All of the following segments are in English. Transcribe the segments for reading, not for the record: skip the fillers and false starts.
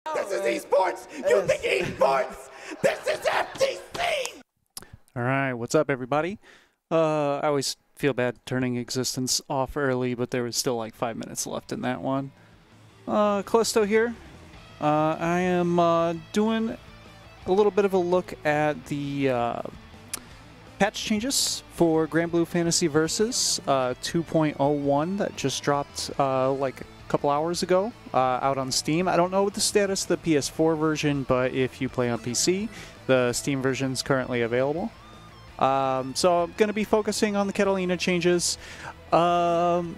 This is esports! You think esports? This is FTC! Alright, what's up everybody? I always feel bad turning existence off early, but there was still like 5 minutes left in that one. Callisto here. I am doing a little bit of a look at the patch changes for Granblue Fantasy Versus 2.01 that just dropped like a couple hours ago out on Steam. I don't know what the status of the PS4 version, but if you play on PC, the Steam version is currently available. So I'm going to be focusing on the Catalina changes. In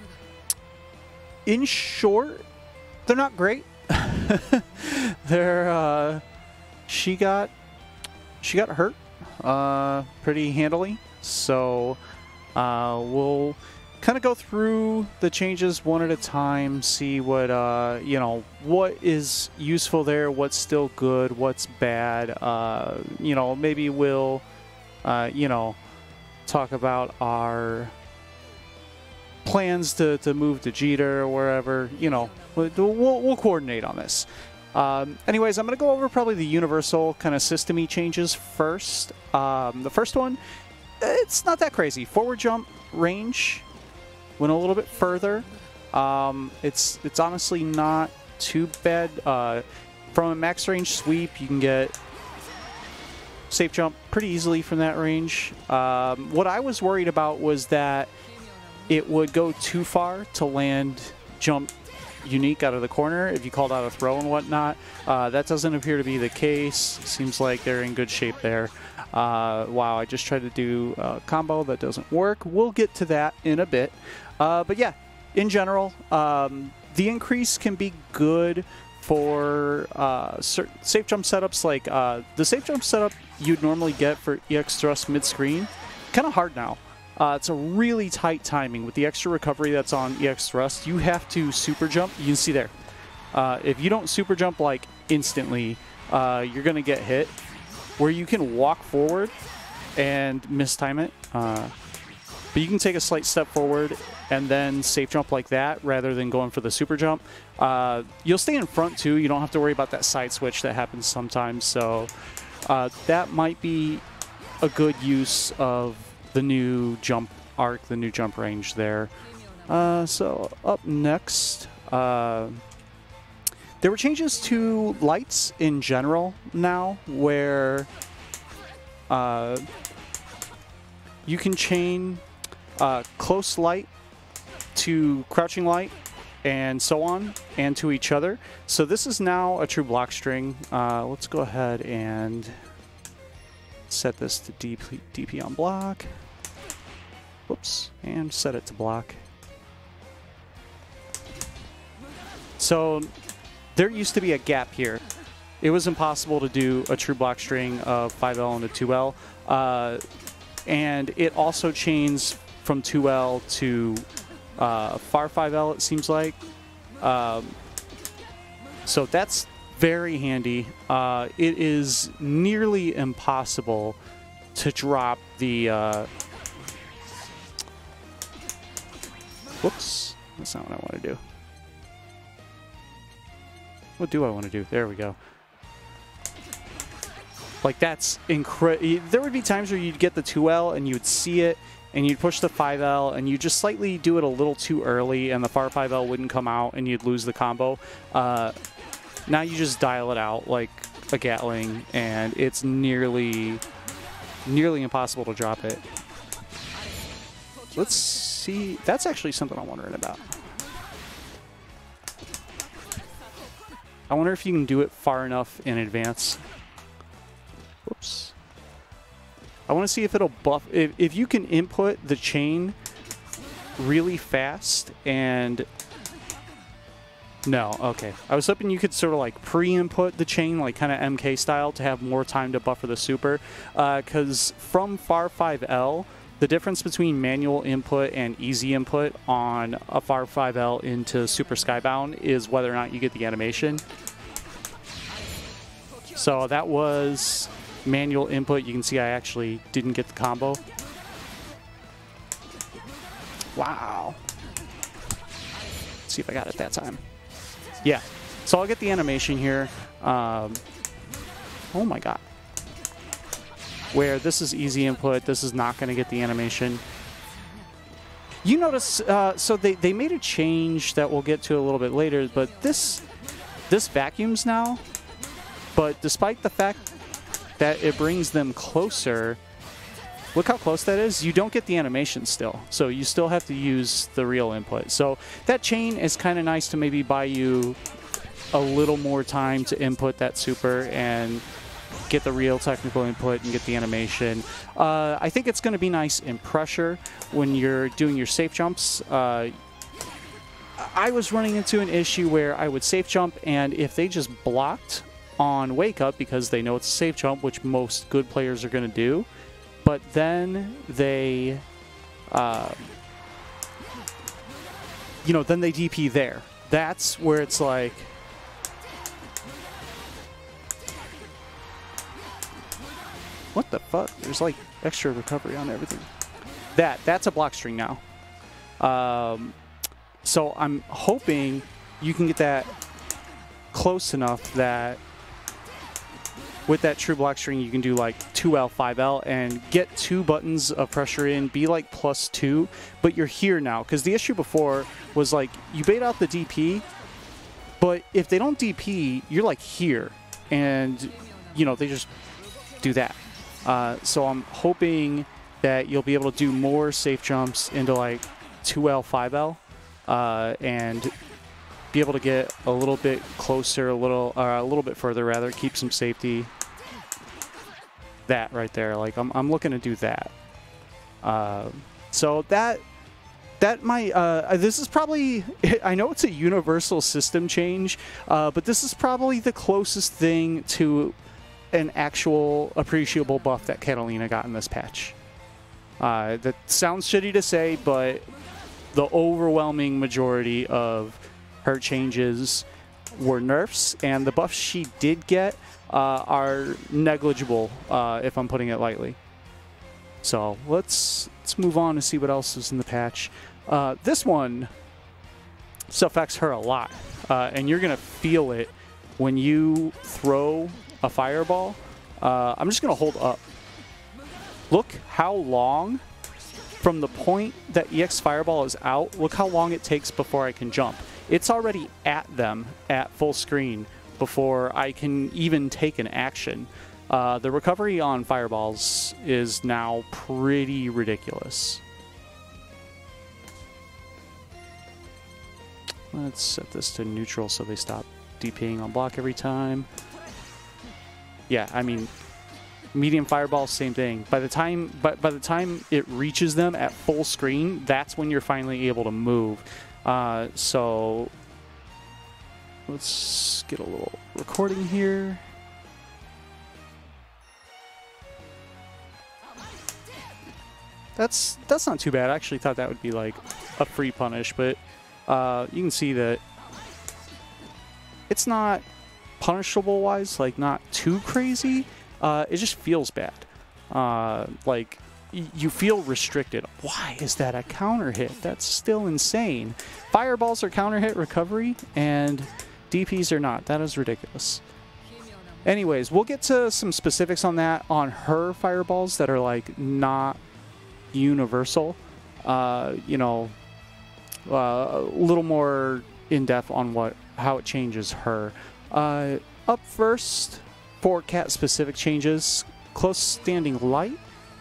short, they're not great. They're she got hurt pretty handily, so we'll kind of go through the changes one at a time, see what you know, what is useful there, what's still good, what's bad. You know, maybe we'll you know, talk about our plans to move to Jeter or wherever. You know, we'll coordinate on this. Anyways, I'm going to go over probably the universal kind of system-y changes first. The first one, it's not that crazy. Forward jump range went a little bit further. It's honestly not too bad. From a max range sweep, you can get safe jump pretty easily from that range. What I was worried about was that it would go too far to land jump unique out of the corner if you called out a throw and whatnot. That doesn't appear to be the case. Seems like they're in good shape there. Wow, I just tried to do a combo that doesn't work. We'll get to that in a bit. But yeah, in general, the increase can be good for certain safe jump setups, like the safe jump setup you'd normally get for EX Thrust mid-screen. Kind of hard now. It's a really tight timing. With the extra recovery that's on EX Thrust, you have to super jump. You can see there. If you don't super jump like instantly, you're going to get hit. Where you can walk forward and mistime it. But you can take a slight step forward and then safe jump like that rather than going for the super jump. You'll stay in front too. You don't have to worry about that side switch that happens sometimes. So that might be a good use of the new jump arc, the new jump range there. So up next, there were changes to lights in general now, where you can chain close light to crouching light and so on, and to each other. So this is now a true block string. Let's go ahead and set this to DP on block. Whoops, and set it to block. So there used to be a gap here. It was impossible to do a true block string of 5L and a 2L. And it also chains from 2L to far 5L, it seems like. So that's very handy. It is nearly impossible to drop the... whoops, that's not what I want to do. What do I want to do? There we go. Like, that's incredible. There would be times where you'd get the 2L and you'd see it and you'd push the 5L and you just slightly do it a little too early and the far 5L wouldn't come out and you'd lose the combo. Now you just dial it out like a Gatling and it's nearly impossible to drop it. Let's see. That's actually something I'm wondering about. I wonder if you can do it far enough in advance. Whoops. I want to see if it'll buff. If you can input the chain really fast and... No, okay. I was hoping you could sort of like pre-input the chain, like kind of MK style, to have more time to buffer the super. Because from far 5L, the difference between manual input and easy input on a far 5L into Super Skybound is whether or not you get the animation. So that was manual input. You can see I actually didn't get the combo. Wow. Let's see if I got it that time. Yeah. So I'll get the animation here. Oh my god. Where this is easy input, this is not going to get the animation. You notice, so they made a change that we'll get to a little bit later, but this vacuums now, but despite the fact that it brings them closer, look how close that is. You don't get the animation still, so you still have to use the real input. So that chain is kind of nice to maybe buy you a little more time to input that super and get the real technical input and get the animation. I think it's going to be nice in pressure when you're doing your safe jumps. I was running into an issue where I would safe jump, and if they just blocked on wake up because they know it's a safe jump, which most good players are going to do, but then they, you know, then they DP there. That's where it's like, what the fuck? There's like extra recovery on everything. That's a block string now. So I'm hoping you can get that close enough that with that true block string you can do like 2L, 5L and get 2 buttons of pressure in, be like +2, but you're here now. Because the issue before was like you bait out the DP, but if they don't DP, you're like here. And, you know, they just do that. So I'm hoping that you'll be able to do more safe jumps into like 2L, 5L, and be able to get a little bit closer, a little bit further rather, keep some safety. That right there, like I'm looking to do that. So that might, this is probably, I know it's a universal system change, but this is probably the closest thing to an actual appreciable buff that Catalina got in this patch. That sounds shitty to say, but the overwhelming majority of her changes were nerfs, and the buffs she did get are negligible, if I'm putting it lightly. So let's move on to see what else is in the patch. This one affects her a lot, and you're gonna feel it when you throw a fireball. I'm just going to hold up. Look how long from the point that EX fireball is out, look how long it takes before I can jump. It's already at them at full screen before I can even take an action. The recovery on fireballs is now pretty ridiculous. Let's set this to neutral so they stop DPing on block every time. Yeah, I mean, medium fireball, same thing. By the time it reaches them at full screen, that's when you're finally able to move. So let's get a little recording here. That's not too bad. I actually thought that would be like a free punish, but you can see that it's not punishable wise, like not too crazy. It just feels bad. Like you feel restricted. Why is that a counter hit? That's still insane. Fireballs are counter hit recovery and DPs are not. That is ridiculous. Anyways, we'll get to some specifics on that on her fireballs that are like not universal. You know, a little more in depth on how it changes her. Up first, for cat specific changes, close standing light.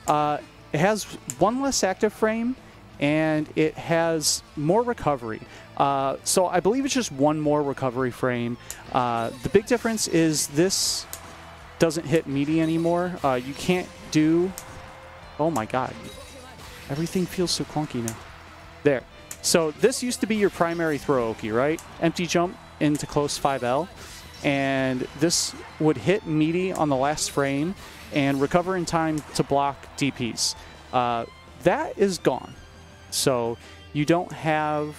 It has 1 less active frame and it has more recovery. So I believe it's just 1 more recovery frame. The big difference is this doesn't hit meaty anymore. You can't do... Oh my god. Everything feels so clunky now. There. So this used to be your primary throw, Oki, right? Empty jump into close 5L. And this would hit meaty on the last frame and recover in time to block DPs. That is gone. So you don't have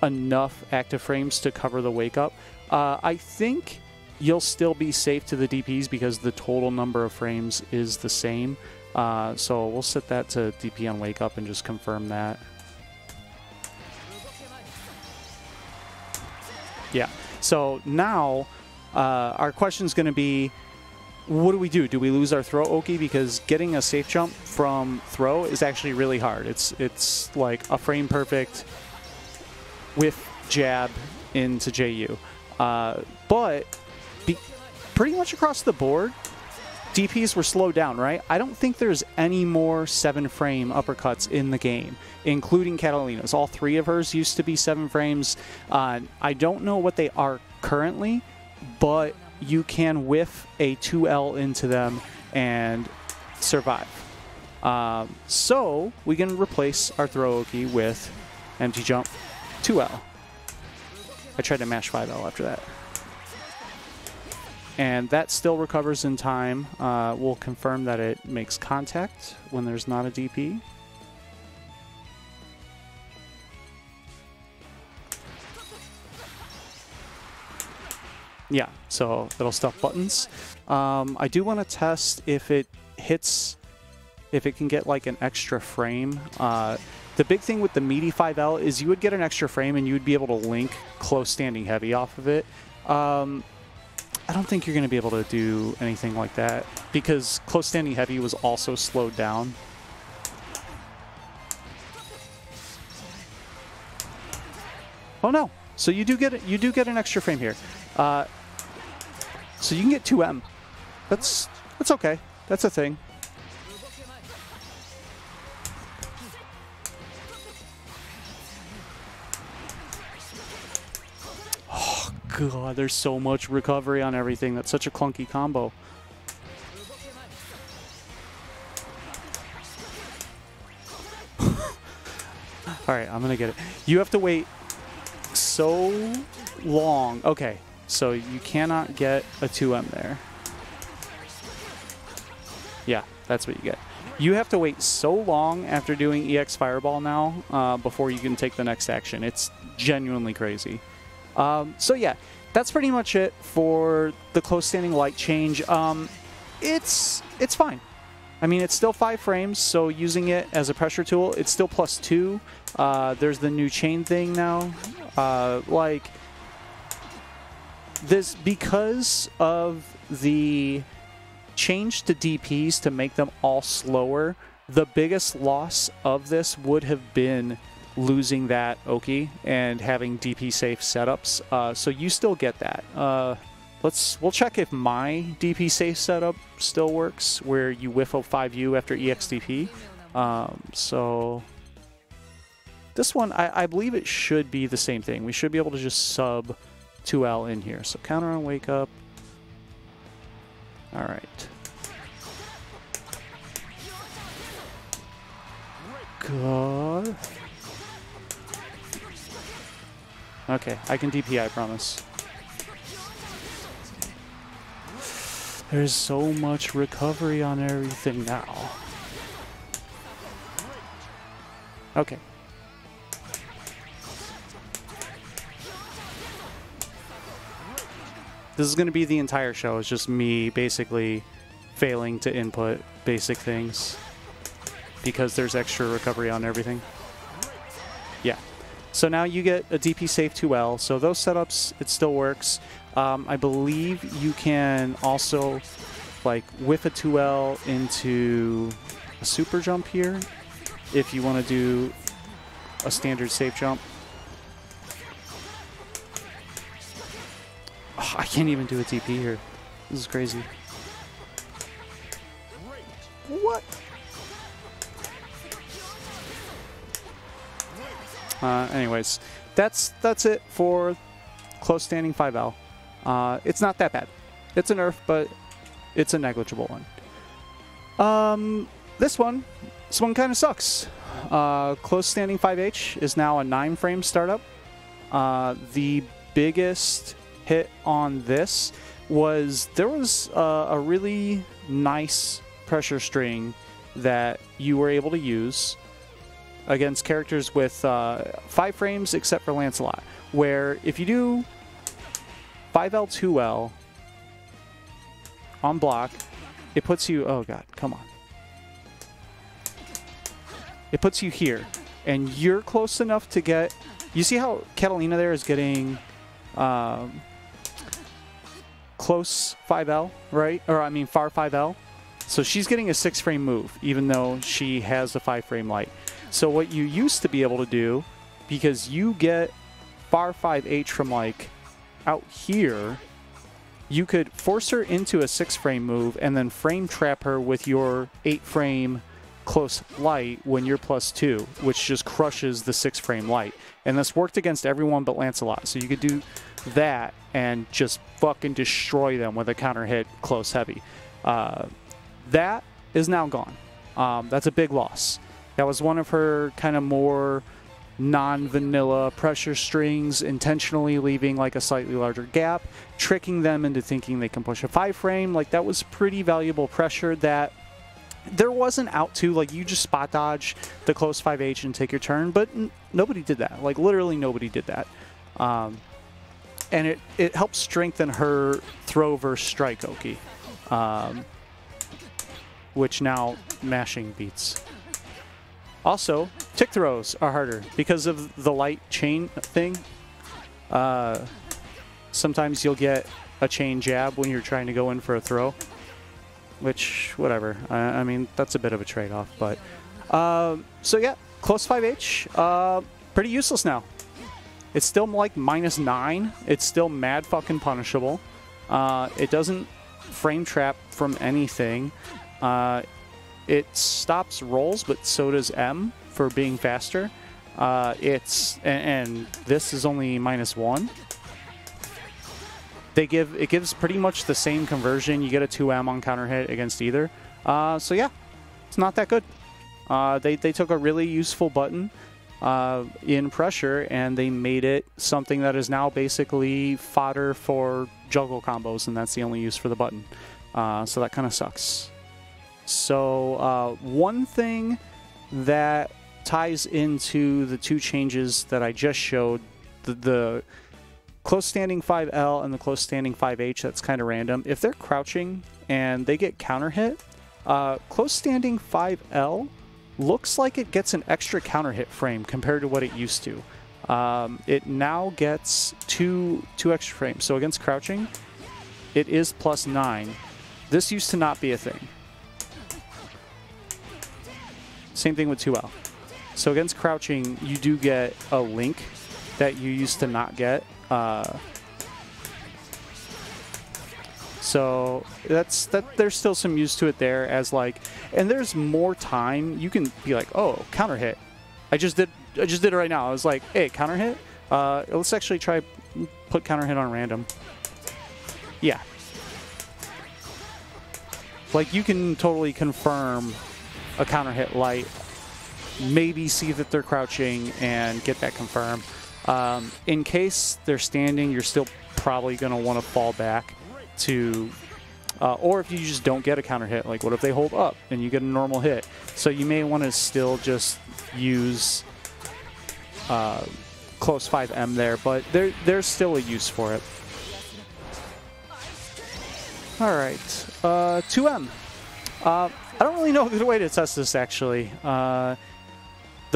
enough active frames to cover the wake up. I think you'll still be safe to the DPs because the total number of frames is the same. So we'll set that to DP on wake up and just confirm that. Yeah. So now Our question is going to be, what do we do? Do we lose our throw Oki? Because getting a safe jump from throw is actually really hard. It's like a frame perfect with jab into JU. But pretty much across the board, DPs were slowed down, right? I don't think there's any more 7-frame uppercuts in the game, including Catalina's. All 3 of hers used to be 7 frames. I don't know what they are currently, but you can whiff a 2L into them and survive. So we can replace our throw Oki with empty jump 2L. I tried to mash 5L after that. And that still recovers in time. We'll confirm that it makes contact when there's not a DP. Yeah, so it'll stuff buttons. I do want to test if it hits, if it can get like an extra frame. The big thing with the meaty 5L is you would get an extra frame and you would be able to link close standing heavy off of it. I don't think you're going to be able to do anything like that because close standing heavy was also slowed down. Oh no! So you do get an extra frame here. So you can get 2M. That's okay. That's a thing. God, there's so much recovery on everything. That's such a clunky combo. Alright, I'm gonna get it. You have to wait so long. Okay, so you cannot get a 2M there. Yeah, that's what you get. You have to wait so long after doing EX Fireball now before you can take the next action. It's genuinely crazy. So yeah, that's pretty much it for the close standing light change. It's fine. I mean, it's still 5 frames, so using it as a pressure tool, it's still +2. There's the new chain thing now. Like this, because of the change to DPs to make them all slower, the biggest loss of this would have been losing that Oki and having DP safe setups. So you still get that. We'll check if my DP safe setup still works, where you whiff 5U after EXDP. So this one, I believe it should be the same thing. We should be able to just sub 2L in here. So counter on wake up. All right. God. Okay, I can DP, I promise. There's so much recovery on everything now. Okay. This is going to be the entire show. It's just me basically failing to input basic things because there's extra recovery on everything. Yeah. So now you get a DP safe 2L. So those setups, it still works. I believe you can also like whiff a 2L into a super jump here if you want to do a standard safe jump. Oh, I can't even do a TP here. This is crazy. What? Anyways, that's it for close standing 5L. It's not that bad. It's a nerf, but it's a negligible one. This one kind of sucks. Close standing 5H is now a 9-frame startup. The biggest hit on this was there was a really nice pressure string that you were able to use against characters with 5 frames except for Lancelot, where if you do 5L 2L on block, it puts you, oh god, come on. It puts you here, and you're close enough to get, you see how Catalina there is getting close 5L, right? Or I mean far 5L. So she's getting a 6-frame move, even though she has a 5-frame light. So what you used to be able to do, because you get far 5H from like out here, you could force her into a 6-frame move and then frame trap her with your 8-frame close light when you're +2, which just crushes the 6-frame light. And this worked against everyone but Lancelot. So you could do that and just fucking destroy them with a counter hit close heavy. That is now gone. That's a big loss. That was one of her kind of more non-vanilla pressure strings, intentionally leaving like a slightly larger gap, tricking them into thinking they can push a 5-frame. Like that was pretty valuable pressure that there wasn't out to. Like you just spot dodge the close 5H and take your turn, but nobody did that. Like literally nobody did that. And it helped strengthen her throw versus strike Oki, which now mashing beats. Also, tick throws are harder because of the light chain thing. Sometimes you'll get a chain jab when you're trying to go in for a throw, which, whatever. I mean, that's a bit of a trade-off. But so yeah, close 5H, pretty useless now. It's still like -9. It's still mad fucking punishable. It doesn't frame trap from anything. It stops rolls, but so does M for being faster. And this is only -1. It gives pretty much the same conversion. You get a 2M on counter hit against either. So yeah, it's not that good. They took a really useful button in pressure and they made it something that is now basically fodder for juggle combos, and that's the only use for the button. So that kind of sucks. So one thing that ties into the two changes that I just showed, the close standing 5L and the close standing 5H, that's kind of random. If they're crouching and they get counter hit, close standing 5L looks like it gets an extra counter hit frame compared to what it used to. It now gets two extra frames. So against crouching, it is +9. This used to not be a thing. Same thing with 2L. So against crouching, you do get a link that you used to not get. So there's still some use to it there as like, and there's more time. You can be like, oh, counter hit. I just did it right now. I was like, hey, counter hit. Let's actually try put counter hit on random. Yeah. Like you can totally confirm a counter hit light, maybe see that they're crouching and get that confirmed. In case they're standing, you're still probably going to want to fall back to, or if you just don't get a counter hit, like what if they hold up and you get a normal hit? So you may want to still just use close 5M there, but there's still a use for it. All right, 2M. I don't really know a good way to test this, actually. The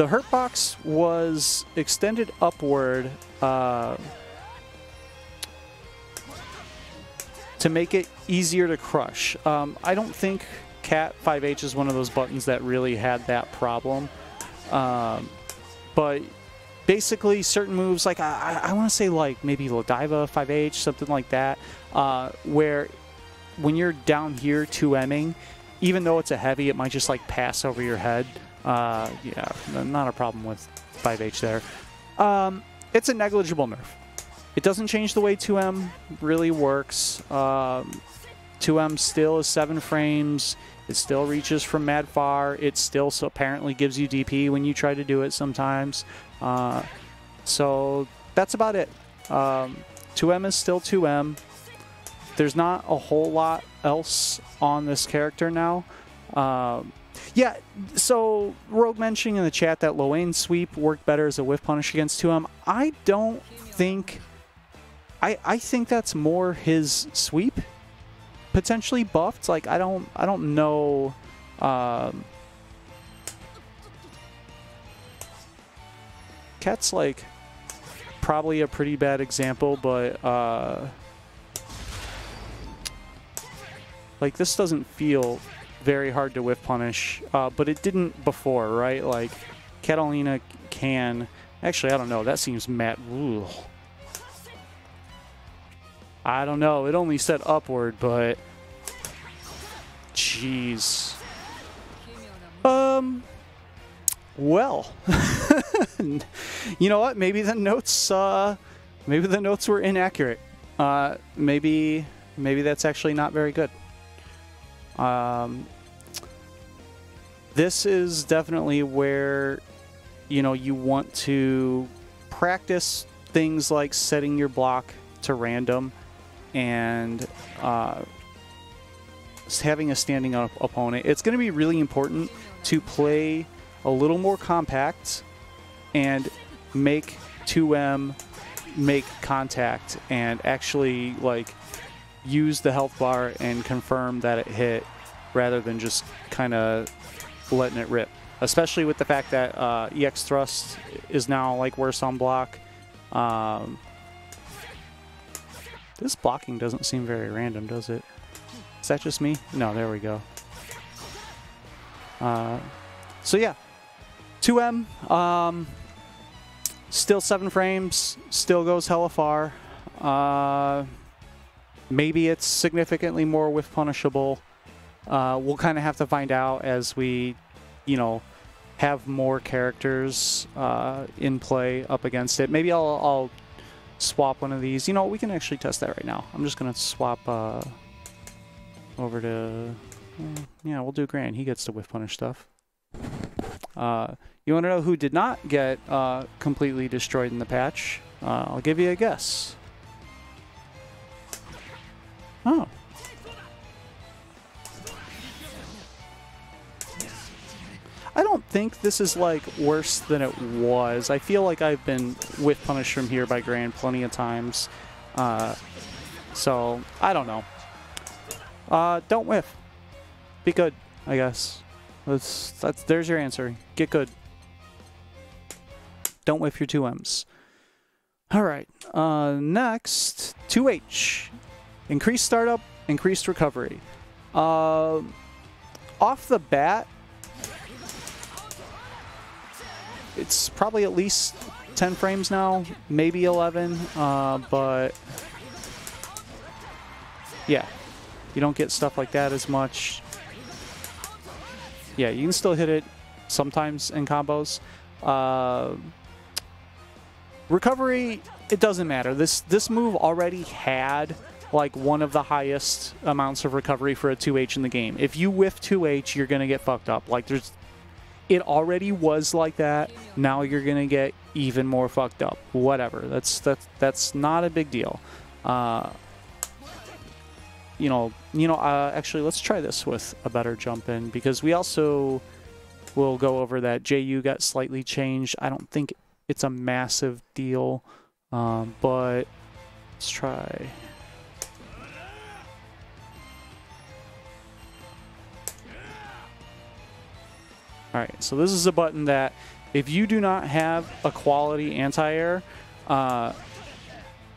hurt box was extended upward to make it easier to crush. I don't think Cat 5H is one of those buttons that really had that problem. But basically, certain moves, like I want to say like maybe Lodiva 5H, something like that, where when you're down here 2M'ing, even though it's a heavy, it might just like pass over your head. Yeah, not a problem with 5H there. It's a negligible nerf. It doesn't change the way 2M really works. 2M still is 7 frames. It still reaches from mad far. It still apparently gives you DP when you try to do it sometimes. So that's about it. 2M is still 2M. There's not a whole lot else on this character now. Yeah, so Rogue mentioning in the chat that Lowain's sweep worked better as a whiff punish against 2M. I don't think... I think that's more his sweep potentially buffed. Like I don't know. Cat's like probably a pretty bad example, but Like, this doesn't feel very hard to whiff punish, but it didn't before, right? Like, Catalina can... Actually, I don't know. That seems mad. Ooh. I don't know. It only said upward, but... Jeez. Well. You know what? Maybe the notes were inaccurate. Maybe that's actually not very good. This is definitely where, you know, you want to practice things like setting your block to random and having a standing up opponent. It's going to be really important to play a little more compact and make 2M make contact and actually like use the health bar and confirm that it hit rather than just kind of letting it rip, especially with the fact that EX Thrust is now like worse on block. This blocking doesn't seem very random, does it? Is that just me? No, there we go. So yeah, 2M, still 7 frames, still goes hella far. Maybe it's significantly more whiff punishable. We'll kind of have to find out as we, you know, have more characters in play up against it. Maybe I'll swap one of these. You know, we can actually test that right now. I'm just going to swap over to... yeah, we'll do Gran. He gets to whiff punish stuff. You want to know who did not get completely destroyed in the patch? I'll give you a guess. Oh. I don't think this is like worse than it was. I feel like I've been whiff punished from here by Gran plenty of times. So, I don't know. Don't whiff. Be good, I guess. There's your answer. Get good. Don't whiff your 2Ms. Alright, next, 2H. Increased startup, increased recovery. Off the bat, it's probably at least 10 frames now, maybe 11, but yeah, you don't get stuff like that as much. Yeah, you can still hit it sometimes in combos. Recovery, it doesn't matter. This move already had like one of the highest amounts of recovery for a 2H in the game. If you whiff 2H, you're gonna get fucked up. Like it already was like that. Now you're gonna get even more fucked up. Whatever. That's not a big deal. Actually, let's try this with a better jump in because we also will go over that JU got slightly changed. I don't think it's a massive deal, but let's try. All right, so this is a button that if you do not have a quality anti-air,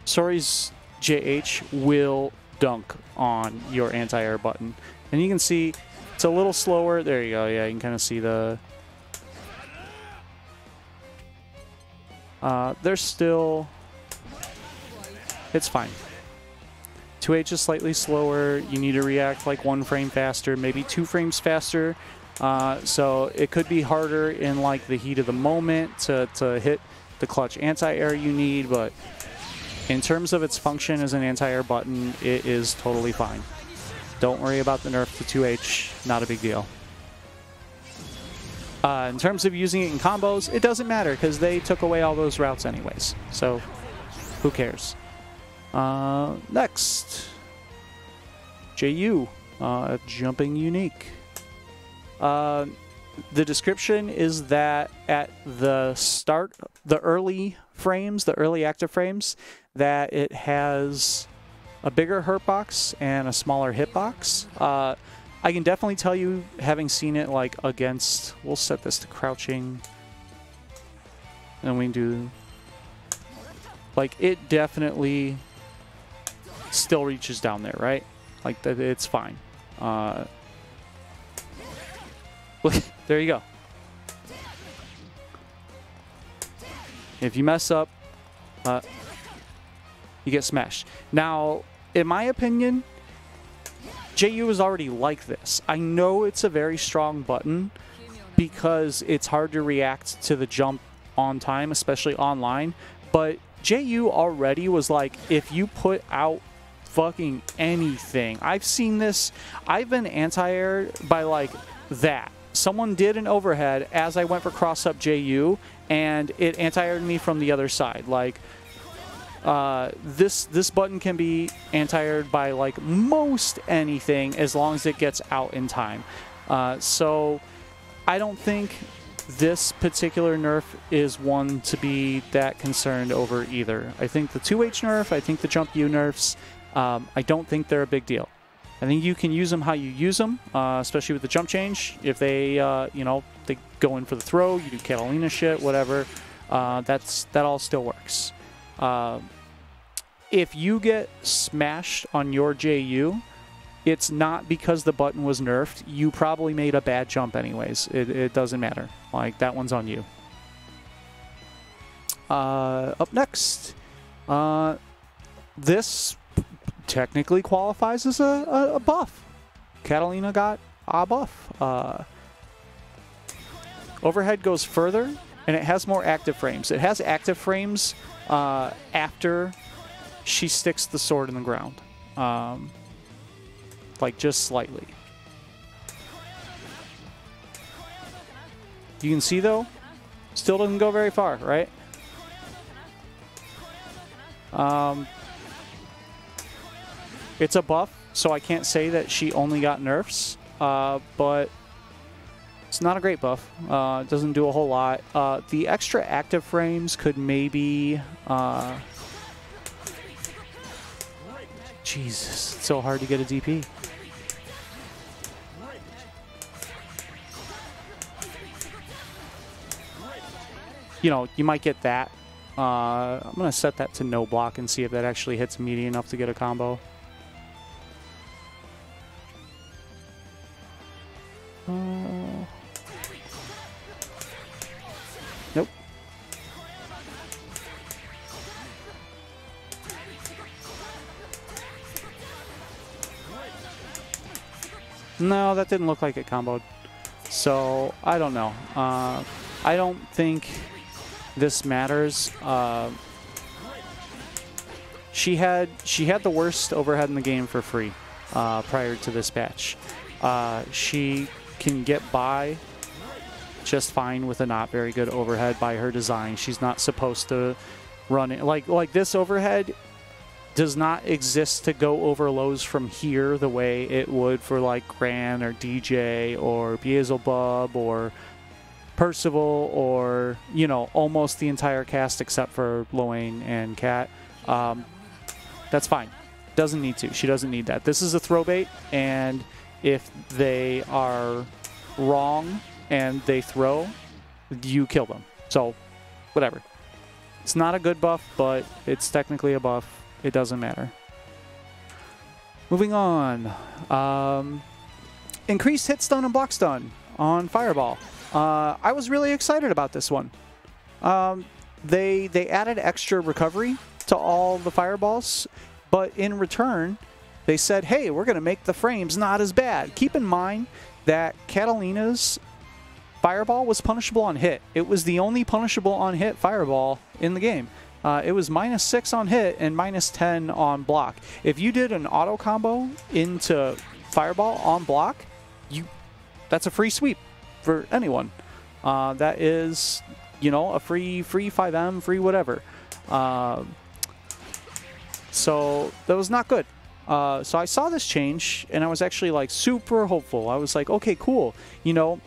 Sori's JH will dunk on your anti-air button. And you can see it's a little slower. There you go. Yeah, you can kind of see the... there's still... It's fine. 2H is slightly slower. You need to react like 1 frame faster, maybe 2 frames faster. So it could be harder in like the heat of the moment to hit the clutch anti-air you need, but in terms of its function as an anti-air button, it is totally fine. Don't worry about the nerf to 2H, not a big deal. In terms of using it in combos, it doesn't matter because they took away all those routes anyways, so who cares? Next, JU, jumping unique. The description is that at the start, the early frames, the early active frames, that it has a bigger hurt box and a smaller hit box. I can definitely tell you, having seen it like against, we'll set this to crouching, and we do, like it definitely still reaches down there, right? Like it's fine. There you go. If you mess up, you get smashed. Now, in my opinion, JU is already like this. I know it's a very strong button because it's hard to react to the jump on time, especially online, but JU already was like, if you put out fucking anything. I've seen this. I've been anti-aired by like that. Someone did an overhead as I went for cross-up JU, and it anti-aired me from the other side. Like, this button can be anti-aired by like most anything as long as it gets out in time. So I don't think this particular nerf is one to be that concerned over either. I think the 2H nerf, I think the jump U nerfs, I don't think they're a big deal. I think you can use them how you use them, especially with the jump change. If they, you know, they go in for the throw, you do Catalina shit, whatever. That all still works. If you get smashed on your JU, it's not because the button was nerfed. You probably made a bad jump anyways. It doesn't matter. Like, that one's on you. Up next, this technically qualifies as a buff. Catalina got a buff. Overhead goes further, and it has more active frames. It has active frames after she sticks the sword in the ground. Like, just slightly. You can see, though, still doesn't go very far, right? It's a buff, so I can't say that she only got nerfs, but it's not a great buff. It doesn't do a whole lot. The extra active frames could maybe... Jesus, it's so hard to get a DP. You know, you might get that. I'm going to set that to no block and see if that actually hits meaty enough to get a combo. Nope. No, that didn't look like it comboed. So, I don't know. I don't think this matters. She had the worst overhead in the game for free prior to this patch. She can get by just fine with a not very good overhead by her design. She's not supposed to run it like this overhead does not exist to go over lows from here the way it would for like Gran or DJ or Beelzebub or Percival or, you know, almost the entire cast except for Loane and Kat. That's fine. Doesn't need to. She doesn't need that. This is a throw bait, and if they are wrong and they throw, you kill them. So, whatever. It's not a good buff, but it's technically a buff. It doesn't matter. Moving on. Increased hit stun and block stun on Fireball. I was really excited about this one. They added extra recovery to all the Fireballs, but in return, they said, hey, we're going to make the frames not as bad. Keep in mind that Catalina's Fireball was punishable on hit. It was the only punishable on hit Fireball in the game. It was -6 on hit and -10 on block. If you did an auto combo into Fireball on block, that's a free sweep for anyone. That is, you know, a free 5M, free whatever. So that was not good. So I saw this change, and I was actually like super hopeful. I was like, okay, cool. You know,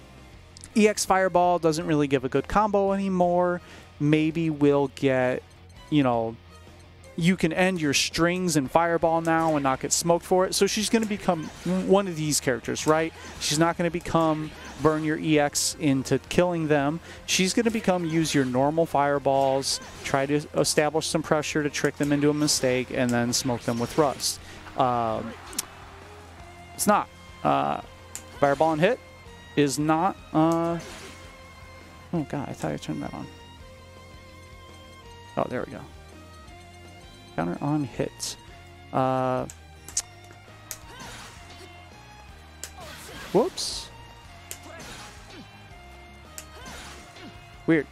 EX Fireball doesn't really give a good combo anymore. Maybe we'll get, you know, you can end your strings in Fireball now and not get smoked for it. So she's going to become one of these characters, right? She's not going to become burn your EX into killing them. She's going to become use your normal Fireballs, try to establish some pressure to trick them into a mistake, and then smoke them with Rust. It's not. Fireball and hit is not... oh, God, I thought I turned that on. Oh, there we go. Counter on hit. Whoops. Weird.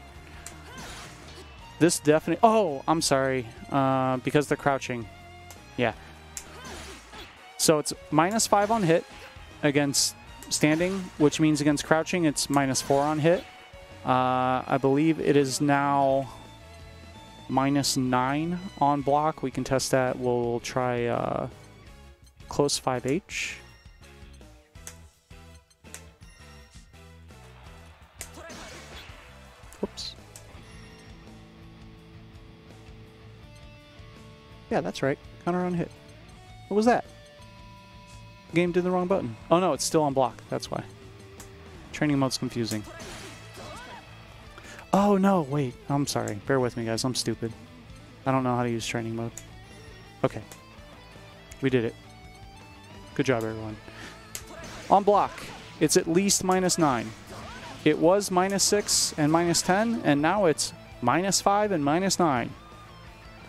This definitely... Oh, I'm sorry. Because they're crouching. Yeah. So it's -5 on hit against standing, which means against crouching it's -4 on hit. I believe it is now -9 on block. We can test that. We'll try close 5H. Whoops. Yeah, that's right. Counter on hit. What was that? Game did the wrong button. Oh no, it's still on block. That's why. Training mode's confusing. Oh no, wait. I'm sorry. Bear with me, guys. I'm stupid. I don't know how to use training mode. Okay. We did it. Good job, everyone. On block, it's at least -9. It was -6 and -10, and now it's -5 and -9.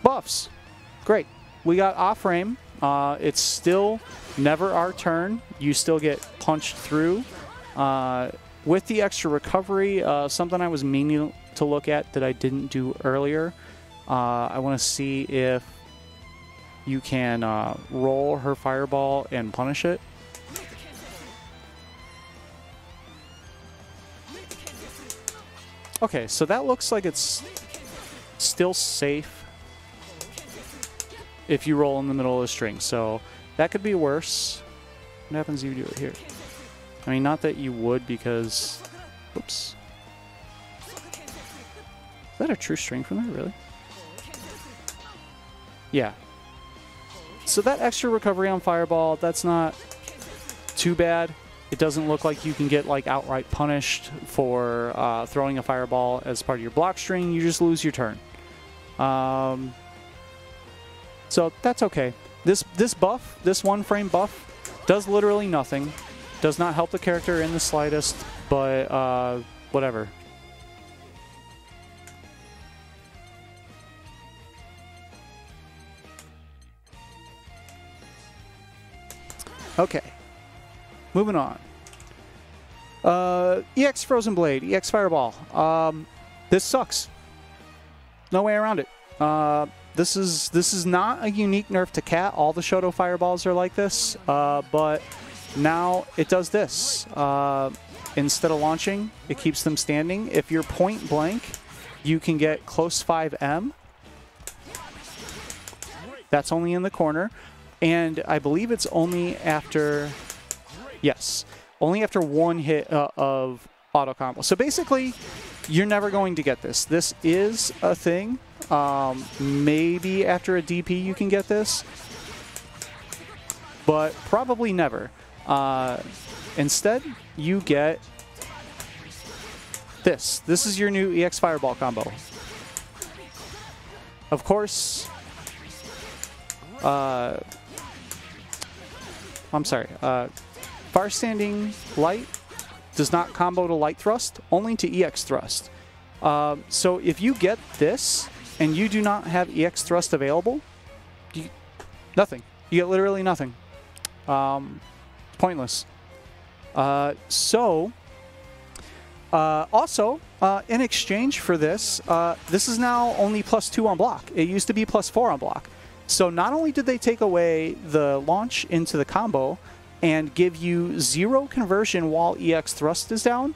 Buffs. Great. We got off frame. It's still never our turn. You still get punched through. With the extra recovery, something I was meaning to look at that I didn't do earlier. I want to see if you can roll her fireball and punish it. Okay, so that looks like it's still safe if you roll in the middle of the string. So that could be worse. What happens if you do it here? I mean, not that you would, because... Oops. Is that a true string from there, really? Yeah. So that extra recovery on Fireball, that's not too bad. It doesn't look like you can get like outright punished for throwing a Fireball as part of your block string. You just lose your turn. So that's okay. This buff, this one frame buff, does literally nothing. Does not help the character in the slightest, but whatever. Okay. Moving on. EX Frozen Blade, EX Fireball. This sucks. No way around it. This is not a unique nerf to Cat. All the Shoto Fireballs are like this, but now it does this. Instead of launching, it keeps them standing. If you're point blank, you can get close 5M. That's only in the corner. And I believe it's only after, yes, only after one hit of auto combo. So basically, you're never going to get this. This is a thing. Maybe after a DP you can get this, but probably never. Instead, you get this. This is your new EX Fireball combo. Of course, I'm sorry, Far Standing Light does not combo to Light Thrust, only to EX Thrust. So if you get this and you do not have EX Thrust available, nothing. You get literally nothing. Pointless. Also, in exchange for this, this is now only +2 on block. It used to be +4 on block. So not only did they take away the launch into the combo and give you 0 conversion while EX Thrust is down,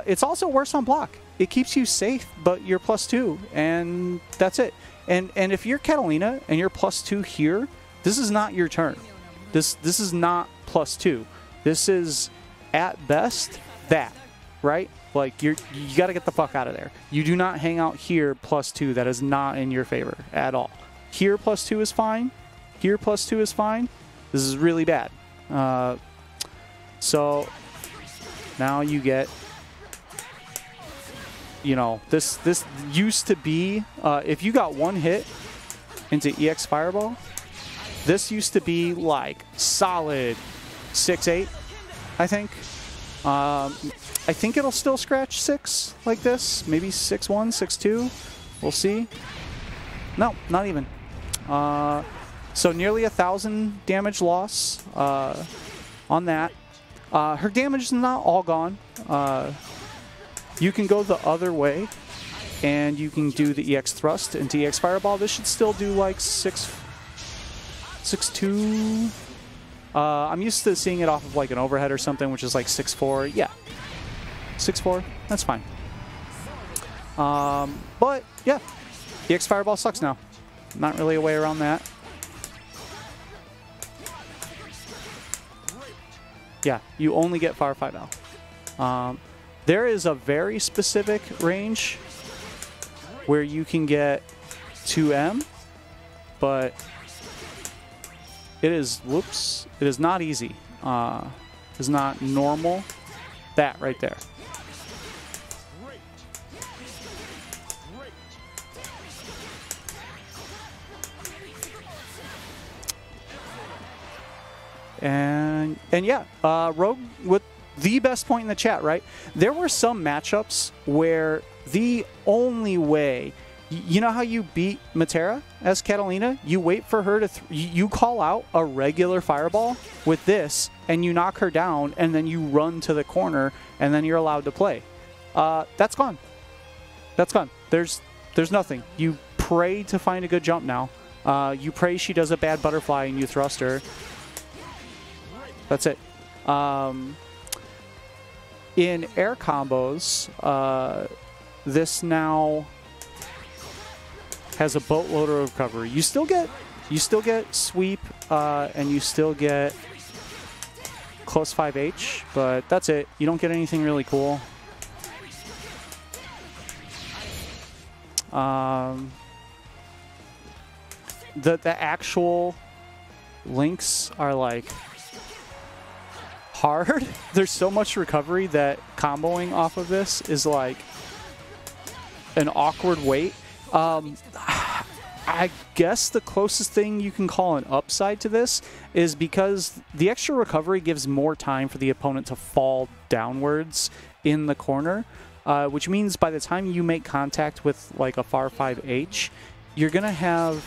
it's also worse on block. It keeps you safe, but you're +2, and that's it. And if you're Catalina and you're +2 here, this is not your turn. This is not +2. This is at best that, right? Like you got to get the fuck out of there. You do not hang out here +2. That is not in your favor at all. Here +2 is fine. Here +2 is fine. This is really bad. So now you get, you know, this used to be, if you got one hit into EX Fireball, this used to be like solid 6-8. I think. I think it'll still scratch 6 like this. Maybe 6-1, 6-2. We'll see. No, not even. So nearly 1,000 damage loss on that. Her damage is not all gone. You can go the other way, and you can do the EX Thrust into EX Fireball. This should still do like 6-2. I'm used to seeing it off of like an overhead or something, which is like 6-4. Yeah, 6-4. That's fine. But yeah, EX Fireball sucks now. Not really a way around that. Yeah, you only get Fire 5L. There is a very specific range where you can get 2M, but it is, whoops, it is not easy. It's not normal. That right there. And yeah, Rogue with the best point in the chat, right? There were some matchups where the only way, you know how you beat Matera as Catalina? You wait for her to, you call out a regular fireball with this, and you knock her down, and then you run to the corner, and then you're allowed to play. That's gone. That's gone. There's nothing. You pray to find a good jump now. You pray she does a bad butterfly, and you thrust her. That's it. In air combos, this now has a boatload of recovery. You still get sweep, and you still get close 5H, but that's it. You don't get anything really cool. The actual links are like hard. There's so much recovery that comboing off of this is like an awkward wait. I guess the closest thing you can call an upside to this is because the extra recovery gives more time for the opponent to fall downwards in the corner, which means by the time you make contact with like a far 5H, you're going to have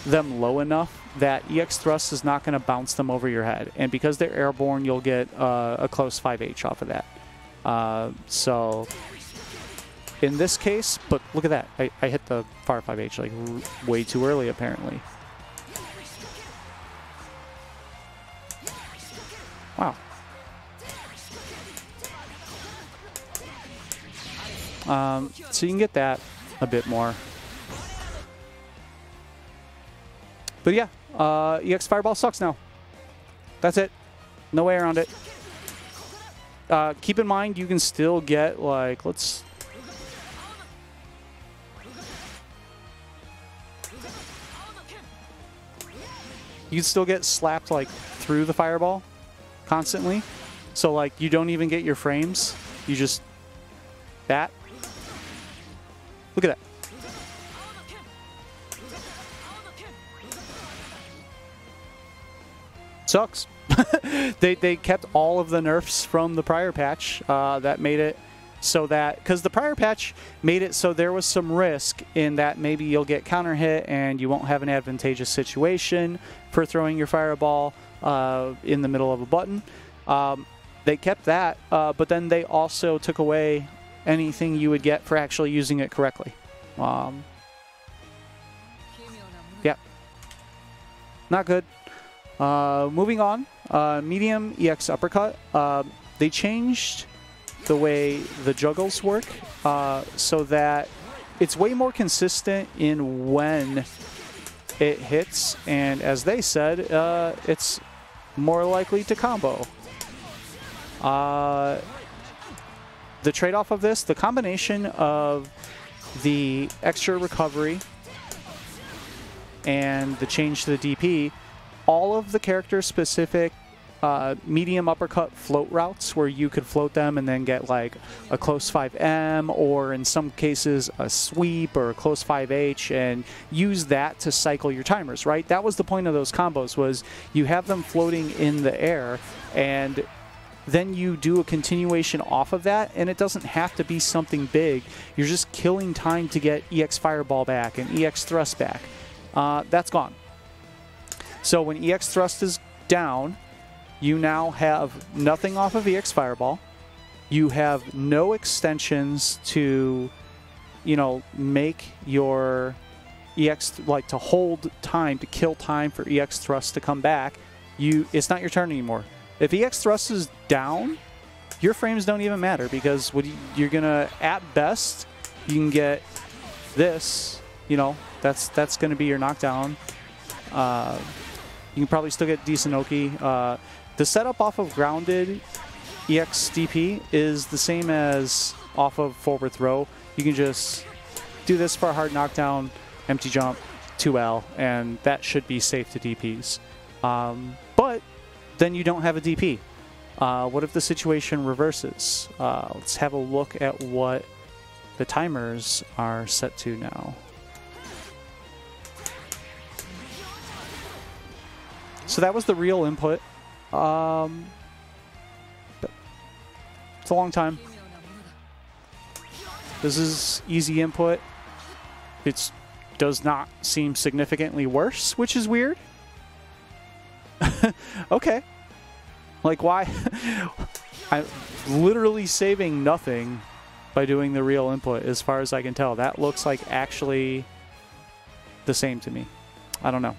them low enough that EX Thrust is not going to bounce them over your head. And because they're airborne, you'll get a close 5H off of that. So in this case, but look at that. I hit the fire 5H like way too early, apparently. Wow. So you can get that a bit more. But yeah, EX Fireball sucks now. That's it. No way around it. Keep in mind, you can still get, like, let's... You can still get slapped, like, through the fireball constantly. So, like, you don't even get your frames. You just... That. Look at that. Sucks. They kept all of the nerfs from the prior patch that made it so that, because the prior patch made it so there was some risk in that maybe you'll get counter hit and you won't have an advantageous situation for throwing your fireball in the middle of a button. They kept that, but then they also took away anything you would get for actually using it correctly. Yeah. Not good. Moving on, medium EX Uppercut. They changed the way the juggles work so that it's way more consistent in when it hits, and as they said, it's more likely to combo. The trade-off of this, the combination of the extra recovery and the change to the DP, all of the character-specific medium uppercut float routes where you could float them and then get like a close 5M or in some cases a sweep or a close 5H and use that to cycle your timers, right? That was the point of those combos, was you have them floating in the air and then you do a continuation off of that, and it doesn't have to be something big. You're just killing time to get EX Fireball back and EX Thrust back. That's gone. So when EX Thrust is down, you now have nothing off of EX Fireball. You have no extensions to, you know, make your EX, like to hold time, to kill time for EX Thrust to come back. It's not your turn anymore. If EX Thrust is down, your frames don't even matter, because you're going to, at best, you can get this, you know, that's going to be your knockdown. You can probably still get decent Oki. The setup off of grounded EX DP is the same as off of forward throw. You can just do this for a hard knockdown, empty jump, 2L, and that should be safe to DPs. But then you don't have a DP. What if the situation reverses? Let's have a look at what the timers are set to now. So that was the real input. It's a long time. This is easy input. It does not seem significantly worse, which is weird. Okay. Like, why? I'm literally saving nothing by doing the real input, as far as I can tell. That looks like actually the same to me. I don't know.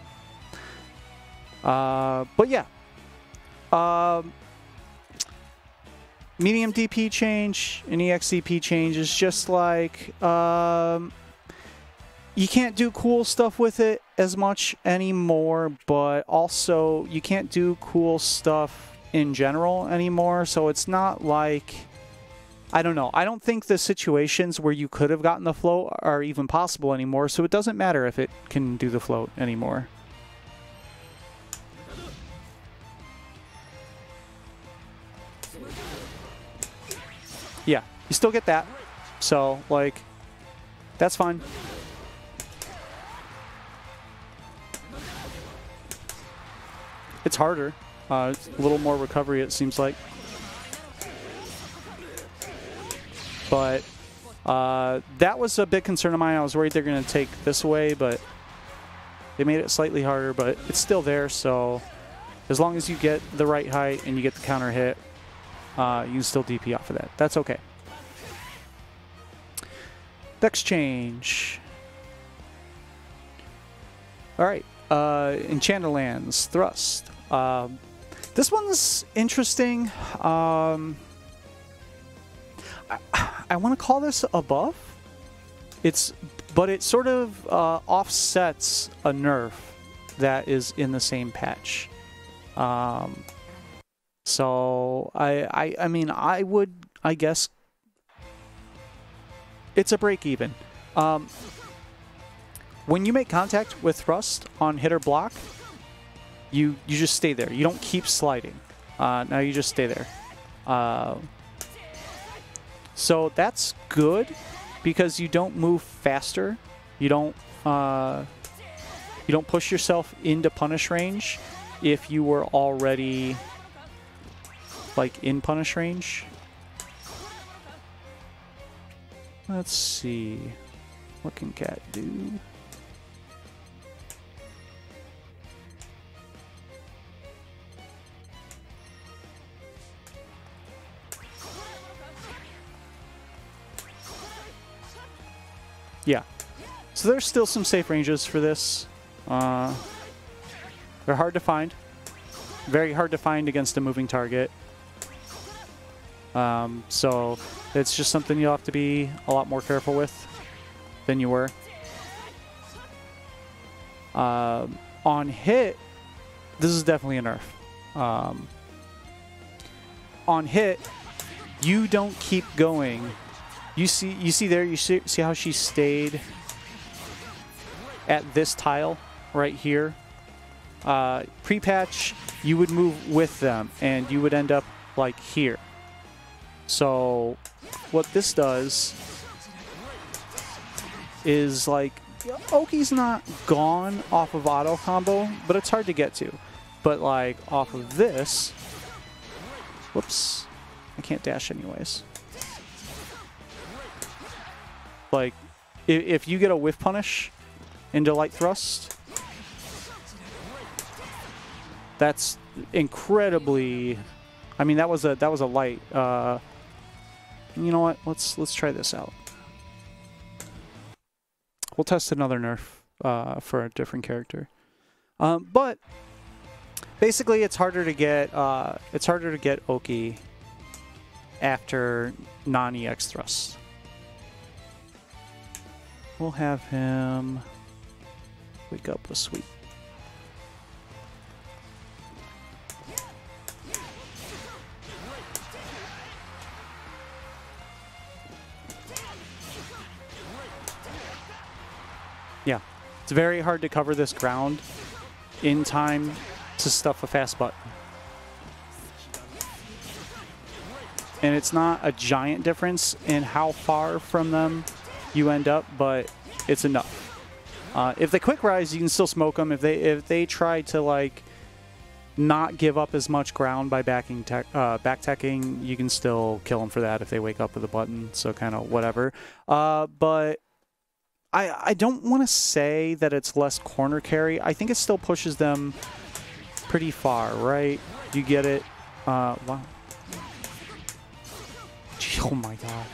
But yeah. Medium DP change and EX DP change is just like, you can't do cool stuff with it as much anymore, but also you can't do cool stuff in general anymore, so it's not like, I don't know. I don't think the situations where you could have gotten the float are even possible anymore, so it doesn't matter if it can do the float anymore. Yeah, you still get that, so, like, that's fine. It's harder. It's a little more recovery, it seems like. But that was a big concern of mine. I was worried they're going to take this away, but they made it slightly harder, but it's still there, so as long as you get the right height and you get the counter hit, you can still DP off of that. That's okay. Next change. All right. Enchanterlands Thrust. This one's interesting. I want to call this a buff. But it sort of offsets a nerf that is in the same patch. So I mean, I guess it's a break even. When you make contact with Thrust on hit or block, you just stay there. You don't keep sliding. Now you just stay there. So that's good because you don't move faster. You don't push yourself into punish range if you were already like in punish range. Let's see. What can Cat do? Yeah. So there's still some safe ranges for this. They're hard to find. Very hard to find against a moving target. So it's just something you'll have to be a lot more careful with than you were. On hit, this is definitely a nerf. On hit, you don't keep going. You see there, you see how she stayed at this tile right here? Pre-patch, you would move with them, and you would end up like here. So what this does is like, Oki's not gone off of auto combo, but it's hard to get to. But like off of this, Whoops. I can't dash anyways. Like, if you get a whiff punish into light thrust, that's incredibly... I mean, that was a light. You know what? Let's try this out. We'll test another nerf for a different character. But basically, it's harder to get Oki after non-EX thrust. We'll have him wake up with sweep. Yeah, it's very hard to cover this ground in time to stuff a fast button. And it's not a giant difference in how far from them you end up, but it's enough. If they quick rise, you can still smoke them. If they try to like not give up as much ground by back-teching, you can still kill them for that if they wake up with a button. So kind of whatever. But I don't want to say that it's less corner carry. I think it still pushes them pretty far, right? You get it? Wow. Gee, oh my god.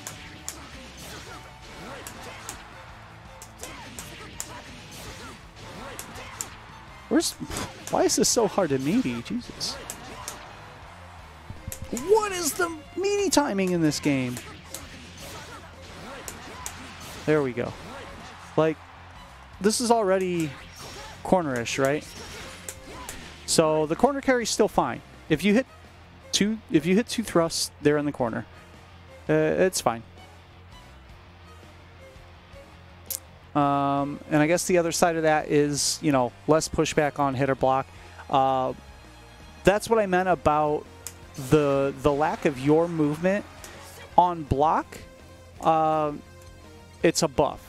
Why is this so hard to meaty? Jesus. What is the meaty timing in this game? There we go. Like, this is already cornerish, right? So the corner carry is still fine. If you hit two thrusts, they're in the corner. It's fine. And I guess the other side of that is, you know, less pushback on hit or block. That's what I meant about the lack of your movement on block. It's a buff.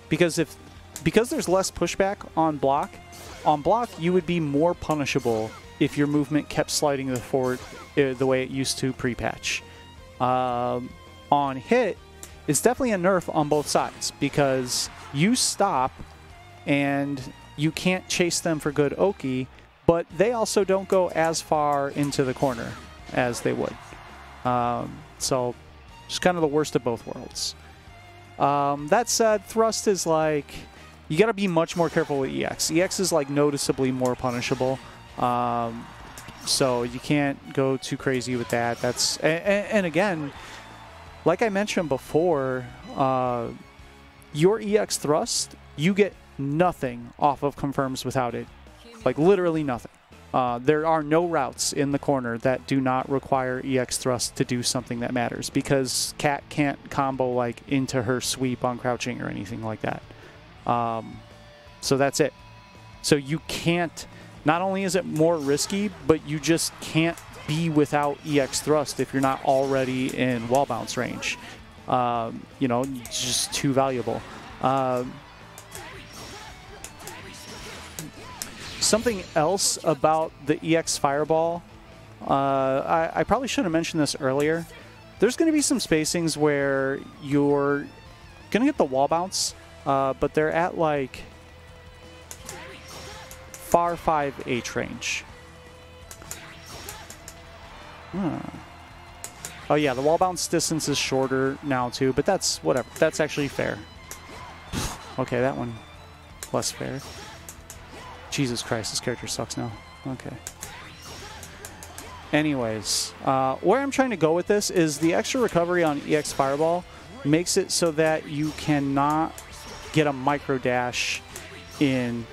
Because there's less pushback on block you would be more punishable if your movement kept sliding forward the way it used to pre-patch. On hit, it's definitely a nerf on both sides because you stop and you can't chase them for good Oki, but they also don't go as far into the corner as they would. So just kind of the worst of both worlds. That said, thrust is like, you got to be much more careful with EX. EX is like noticeably more punishable. So you can't go too crazy with that. That's and again, like I mentioned before, your EX thrust, you get nothing off of confirms without it. Like literally nothing. There are no routes in the corner that do not require EX thrust to do something that matters because Cat can't combo like into her sweep on crouching or anything like that. So that's it. So you can't, not only is it more risky, but you just can't be without EX thrust if you're not already in wall bounce range. You know, it's just too valuable. Something else about the EX Fireball, I probably should have mentioned this earlier. There's going to be some spacings where you're going to get the wall bounce, but they're at like far 5H range. Oh yeah, the wall bounce distance is shorter now too, but that's whatever. That's actually fair. Okay, that one less fair. Jesus Christ, this character sucks now. Okay. Anyways, where I'm trying to go with this is the extra recovery on EX Fireball makes it so that you cannot get a micro dash in,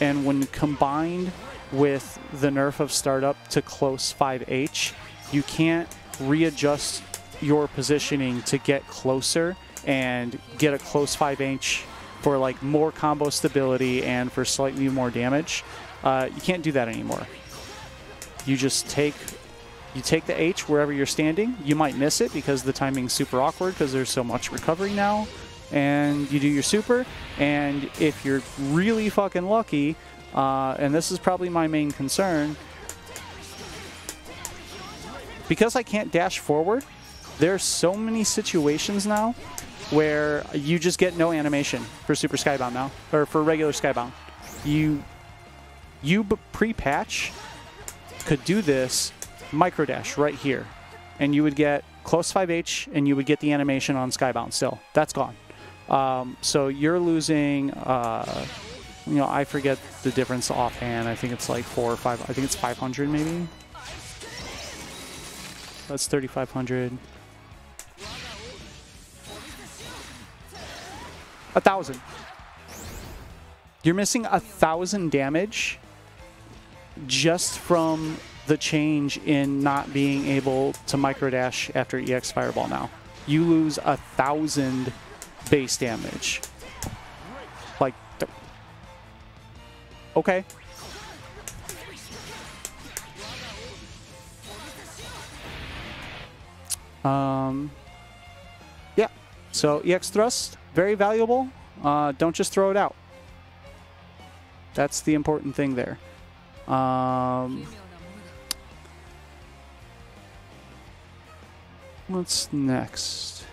and when combined with the nerf of startup to close 5H, you can't readjust your positioning to get closer and get a close 5H for like more combo stability and for slightly more damage. You can't do that anymore. You just take the H wherever you're standing. You might miss it because the timing's super awkward because there's so much recovery now. And you do your super. And if you're really fucking lucky, and this is probably my main concern, because I can't dash forward, there's so many situations now where you just get no animation for Super Skybound now, or for regular Skybound. You pre-patch could do this micro dash right here, and you would get close 5H, and you would get the animation on Skybound still. That's gone. So you're losing, you know, I forget the difference offhand. I think it's like 4 or 5. I think it's 500 maybe. That's 3,500. 1,000. You're missing 1,000 damage just from the change in not being able to micro dash after EX Fireball now. You lose 1,000 base damage. Like, okay. Yeah. So EX Thrust, very valuable. Don't just throw it out. That's the important thing there. What's next?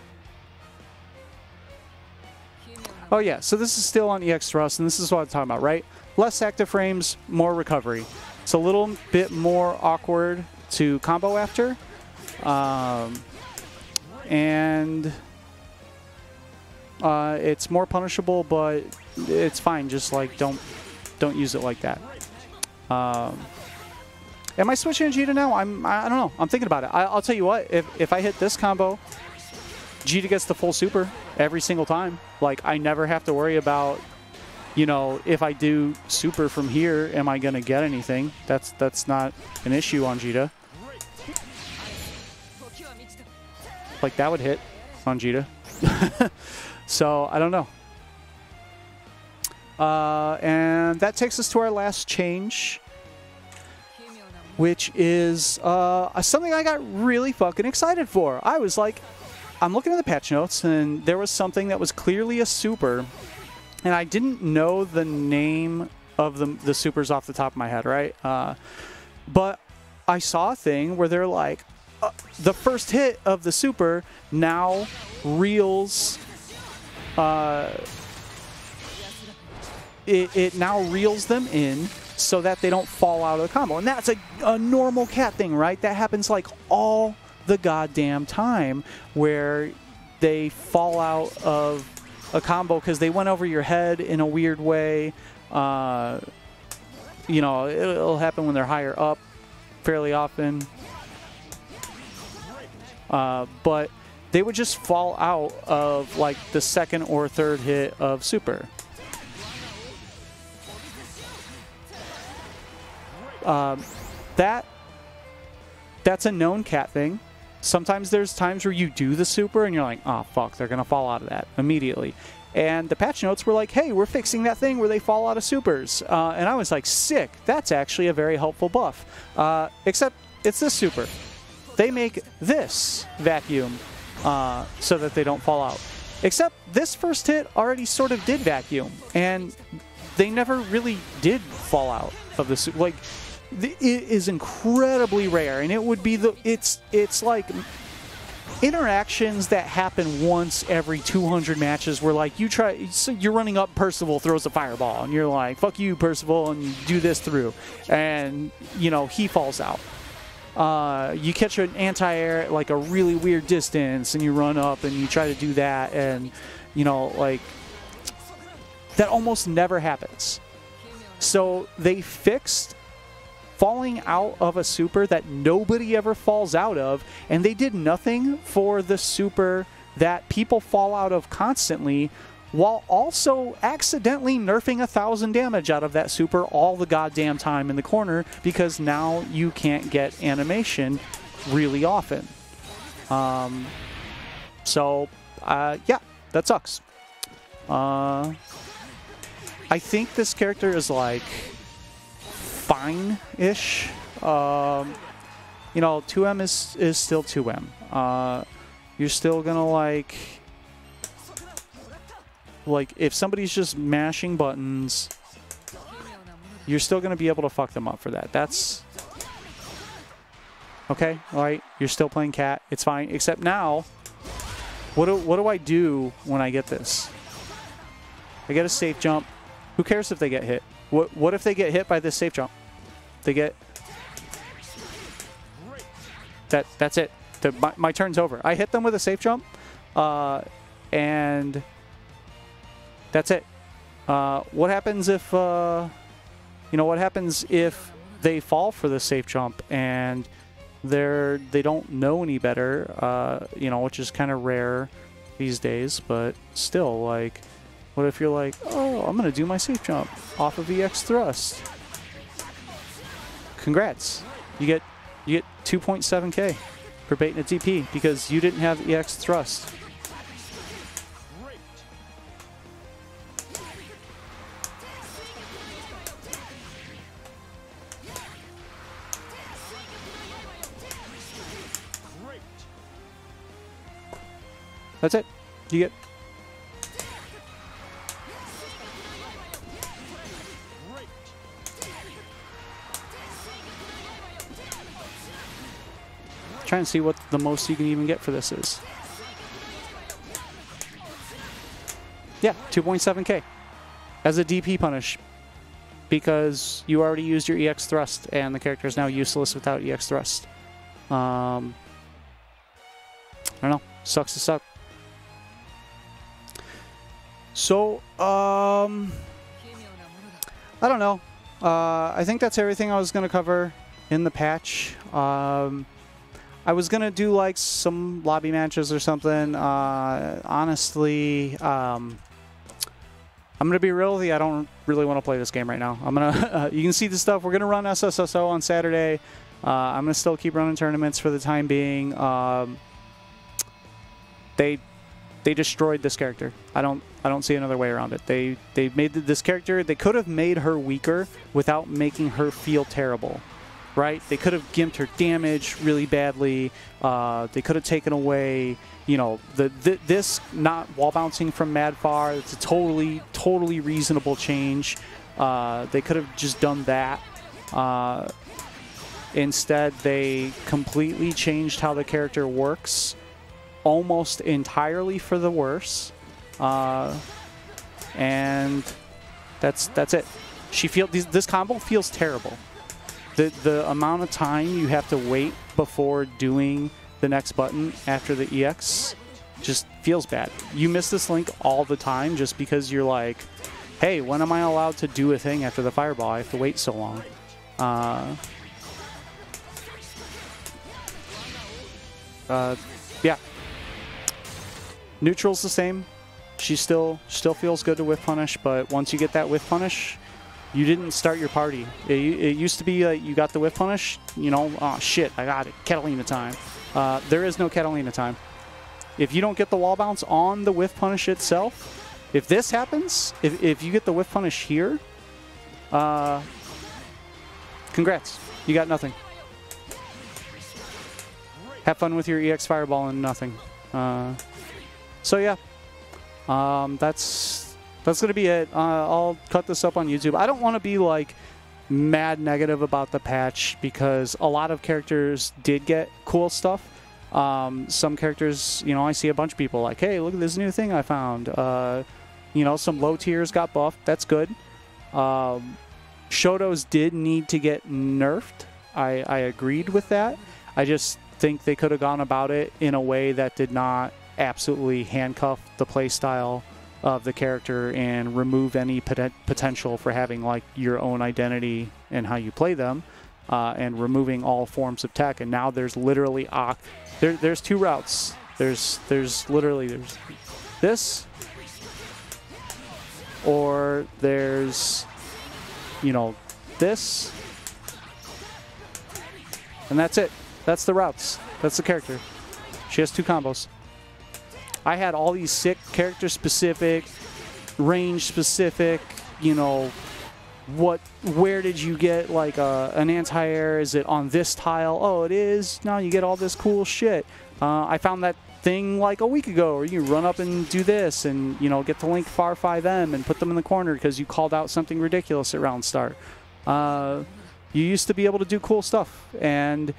Oh yeah, so this is still on EX Thrust, and this is what I'm talking about, right? Less active frames, more recovery. It's a little bit more awkward to combo after. And it's more punishable, but it's fine. Just like don't use it like that. Am I switching to Jita now? I don't know. I'm thinking about it. I'll tell you what. If I hit this combo, Jita gets the full super every single time. Like, I never have to worry about, you know, if I do super from here, am I gonna get anything? That's not an issue on Jita. Like, that would hit on Jita. So, I don't know. And that takes us to our last change, which is something I got really fucking excited for. I was like, I'm looking at the patch notes, and there was something that was clearly a super, and I didn't know the name of the supers off the top of my head, right? But I saw a thing where they're like, the first hit of the super now reels, it now reels them in so that they don't fall out of the combo. And that's a normal cat thing, right? That happens like all the goddamn time, where they fall out of a combo because they went over your head in a weird way. You know, it'll happen when they're higher up fairly often. But they would just fall out of like the second or third hit of super. That's a known cat thing. Sometimes there's times where you do the super and you're like, oh fuck, they're gonna fall out of that immediately. And the patch notes were like, hey, we're fixing that thing where they fall out of supers. And I was like, sick, that's actually a very helpful buff. Except it's this super. They make this vacuum so that they don't fall out. Except this first hit already sort of did vacuum, and they never really did fall out of the super. Like, it is incredibly rare, and it would be it's like interactions that happen once every 200 matches where, like, you're running up, Percival throws a fireball, and you're like, fuck you, Percival, and you do this through, and, you know, he falls out. You catch an anti-air at like a really weird distance, and you run up and you try to do that, and, you know, like, that almost never happens. So they fixed falling out of a super that nobody ever falls out of, and they did nothing for the super that people fall out of constantly, while also accidentally nerfing 1,000 damage out of that super all the goddamn time in the corner, because now you can't get animation really often. Yeah, that sucks. I think this character is like fine-ish. You know, 2M is still 2M. You're still gonna like if somebody's just mashing buttons, you're still gonna be able to fuck them up for that. Okay, all right, you're still playing cat. It's fine. Except now, what do I do when I get this? I get a safe jump. Who cares if they get hit? What if they get hit by this safe jump? They get... That's it. My turn's over. I hit them with a safe jump, and that's it. What happens if... what happens if they fall for the safe jump and they don't know any better, which is kind of rare these days, but still, like, what if you're like, oh, I'm going to do my safe jump off of EX Thrust? Congrats. You get 2.7k for baiting a DP because you didn't have EX Thrust. That's it. You get... Trying to see what the most you can even get for this is. Yeah, 2.7k as a DP punish because you already used your EX Thrust and the character is now useless without EX Thrust. I don't know. Sucks to suck. So, I don't know. I think that's everything I was going to cover in the patch. I was going to do like some lobby matches or something. Honestly, I'm going to be real with you. I don't really want to play this game right now. I'm going to, you can see the stuff. We're going to run SSSO on Saturday. I'm going to still keep running tournaments for the time being. They destroyed this character. I don't see another way around it. They made this character, they could have made her weaker without making her feel terrible, right? They could have gimped her damage really badly. They could have taken away, this not wall bouncing from mad far. It's a totally reasonable change. They could have just done that. Instead, they completely changed how the character works, almost entirely for the worse, and that's it. This combo feels terrible. The amount of time you have to wait before doing the next button after the EX just feels bad. You miss this link all the time just because you're like, hey, when am I allowed to do a thing after the fireball? I have to wait so long. Yeah. Neutral's the same. She still feels good to whiff punish, but once you get that whiff punish, you didn't start your party. It used to be you got the whiff punish, oh shit, I got it. Catalina time. There is no Catalina time. If you don't get the wall bounce on the whiff punish itself, if this happens, if you get the whiff punish here, congrats. You got nothing. Have fun with your EX Fireball and nothing. So yeah, that's gonna be it. I'll cut this up on YouTube. I don't want to be like mad negative about the patch because a lot of characters did get cool stuff. Some characters, I see a bunch of people like, hey, look at this new thing I found. Some low tiers got buffed. That's good. Shotos did need to get nerfed. I agreed with that. I just think they could have gone about it in a way that did not absolutely handcuff the playstyle of the character and remove any potential for having like your own identity and how you play them, and removing all forms of tech. And now there's literally there's two routes. There's this, or there's this, and that's it. That's the routes. That's the character. She has two combos. I had all these sick character-specific, range-specific, where did you get like an anti-air? Is it on this tile? Oh, it is? No, you get all this cool shit. I found that thing like a week ago, where you run up and do this and, get the link far 5M and put them in the corner because you called out something ridiculous at round start. You used to be able to do cool stuff, and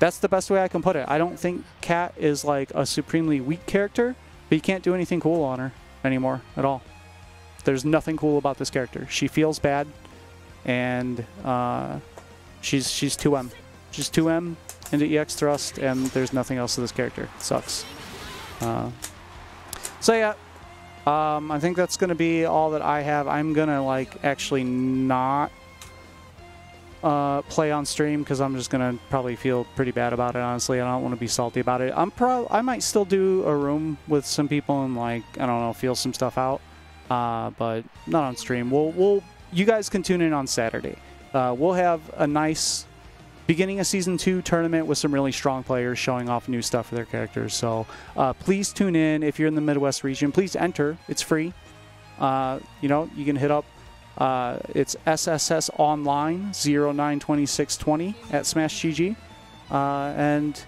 That's the best way I can put it. I don't think Cat is like a supremely weak character, but you can't do anything cool on her anymore at all. There's nothing cool about this character. She feels bad, and she's 2M. She's 2M into EX Thrust, and there's nothing else to this character. It sucks. So yeah, I think that's going to be all that I have. I'm going to like actually not play on stream because I'm just going to probably feel pretty bad about it, honestly. I don't want to be salty about it. I might still do a room with some people and like, I don't know, feel some stuff out. But not on stream. You guys can tune in on Saturday. We'll have a nice beginning of Season 2 tournament with some really strong players showing off new stuff for their characters. So please tune in. If you're in the Midwest region, please enter. It's free. You know, you can hit up, it's SSS Online 092620 at SmashGG. And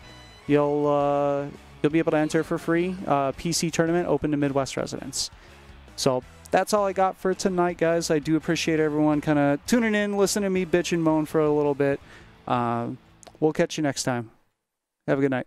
you'll be able to enter for free. PC tournament open to Midwest residents. So that's all I got for tonight, guys. I do appreciate everyone kind of tuning in, listening to me bitch and moan for a little bit. We'll catch you next time. Have a good night.